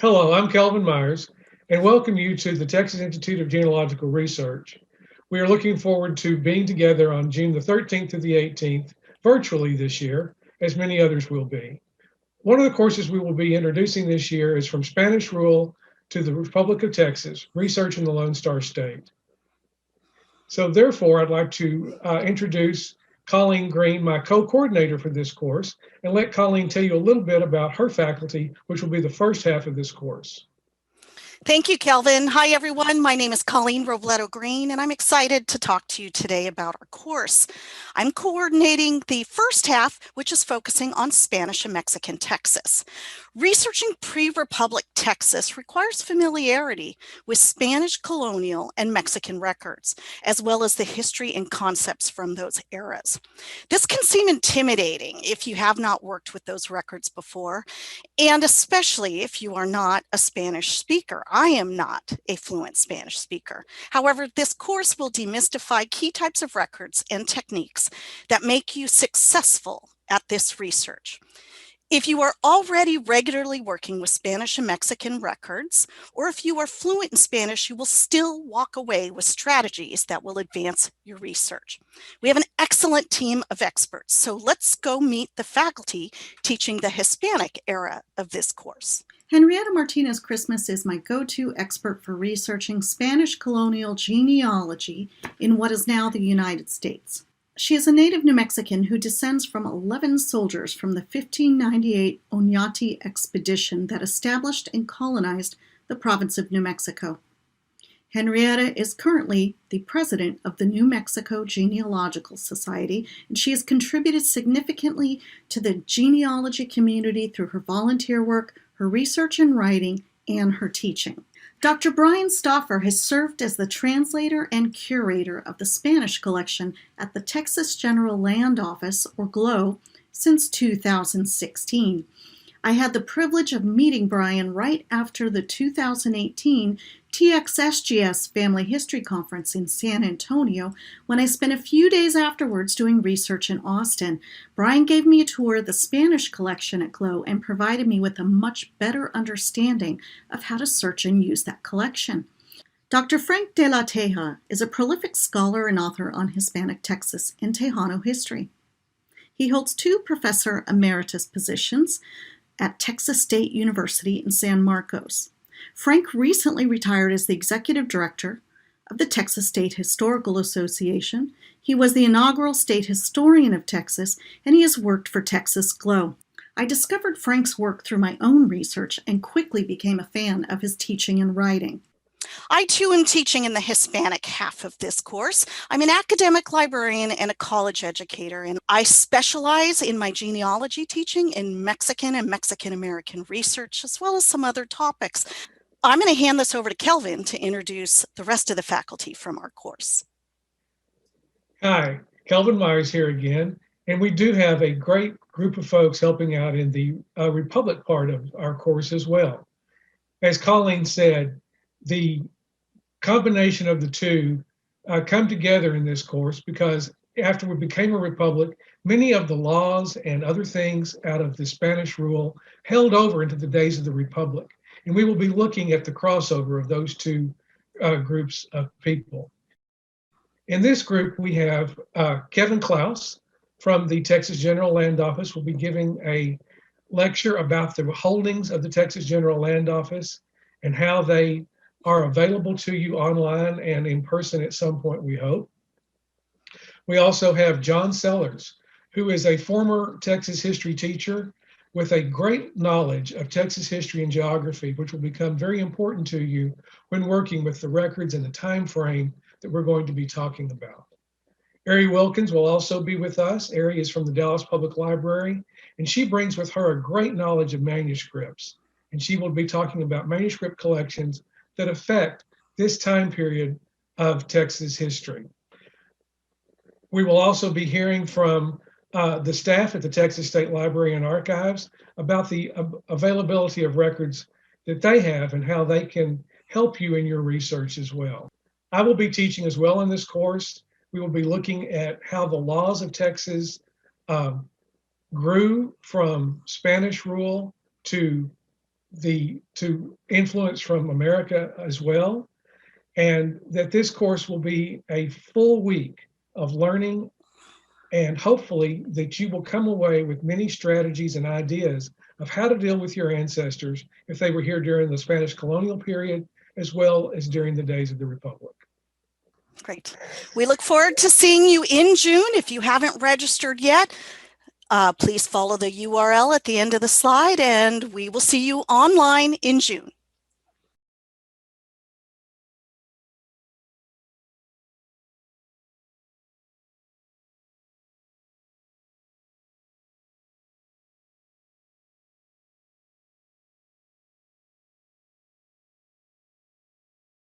Hello, I'm Kelvin Meyers, and welcome you to the Texas Institute of Genealogical Research. We are looking forward to being together on June the 13th to the 18th, virtually this year, as many others will be. One of the courses we will be introducing this year is From Spanish Rule to the Republic of Texas, Research in the Lone Star State. So therefore, I'd like to introduce Colleen Greene, my co-coordinator for this course, and let Colleen tell you a little bit about her faculty, which will be the first half of this course. Thank you, Kelvin. Hi, everyone. My name is Colleen Robledo Greene, and I'm excited to talk to you today about our course. I'm coordinating the first half, which is focusing on Spanish and Mexican Texas. Researching pre-Republic Texas requires familiarity with Spanish colonial and Mexican records, as well as the history and concepts from those eras. This can seem intimidating if you have not worked with those records before, and especially if you are not a Spanish speaker. I am not a fluent Spanish speaker. However, this course will demystify key types of records and techniques that make you successful at this research. If you are already regularly working with Spanish and Mexican records, or if you are fluent in Spanish, you will still walk away with strategies that will advance your research. We have an excellent team of experts, so let's go meet the faculty teaching the Hispanic era of this course. Henrietta Martinez Christmas is my go-to expert for researching Spanish colonial genealogy in what is now the United States. She is a native New Mexican who descends from 11 soldiers from the 1598 Oñate expedition that established and colonized the province of New Mexico. Henrietta is currently the president of the New Mexico Genealogical Society, and she has contributed significantly to the genealogy community through her volunteer work, her research and writing, and her teaching. Dr. Brian Stauffer has served as the translator and curator of the Spanish collection at the Texas General Land Office, or GLOW, since 2016. I had the privilege of meeting Brian right after the 2018 TXSGS Family History Conference in San Antonio when I spent a few days afterwards doing research in Austin. Brian gave me a tour of the Spanish collection at GLOW and provided me with a much better understanding of how to search and use that collection. Dr. Frank de la Teja is a prolific scholar and author on Hispanic Texas and Tejano history. He holds 2 professor emeritus positions at Texas State University in San Marcos. Frank recently retired as the executive director of the Texas State Historical Association. He was the inaugural state historian of Texas, and he has worked for Texas GLOW. I discovered Frank's work through my own research and quickly became a fan of his teaching and writing. I too am teaching in the Hispanic half of this course. I'm an academic librarian and a college educator, and I specialize in my genealogy teaching in Mexican and Mexican American research, as well as some other topics. I'm going to hand this over to Kelvin to introduce the rest of the faculty from our course. Hi, Kelvin Meyers here again, and we do have a great group of folks helping out in the Republic part of our course as well. As Colleen said, the combination of the two come together in this course because after we became a republic, many of the laws and other things out of the Spanish rule held over into the days of the republic. And we will be looking at the crossover of those two groups of people. In this group, we have Kevin Klaus from the Texas General Land Office will be giving a lecture about the holdings of the Texas General Land Office and how they are available to you online and in person at some point, we hope. We also have John Sellers, who is a former Texas history teacher with a great knowledge of Texas history and geography, which will become very important to you when working with the records and the time frame that we're going to be talking about. Ari Wilkins will also be with us. Ari is from the Dallas Public Library, and she brings with her a great knowledge of manuscripts. And she will be talking about manuscript collections that affect this time period of Texas history. We will also be hearing from the staff at the Texas State Library and Archives about the availability of records that they have and how they can help you in your research as well. I will be teaching as well in this course. We will be looking at how the laws of Texas grew from Spanish rule to to influence from America as well, and that this course will be a full week of learning, and hopefully that you will come away with many strategies and ideas of how to deal with your ancestors if they were here during the Spanish colonial period, as well as during the days of the Republic. Great. We look forward to seeing you in June. If you haven't registered yet, please follow the URL at the end of the slide, and we will see you online in June.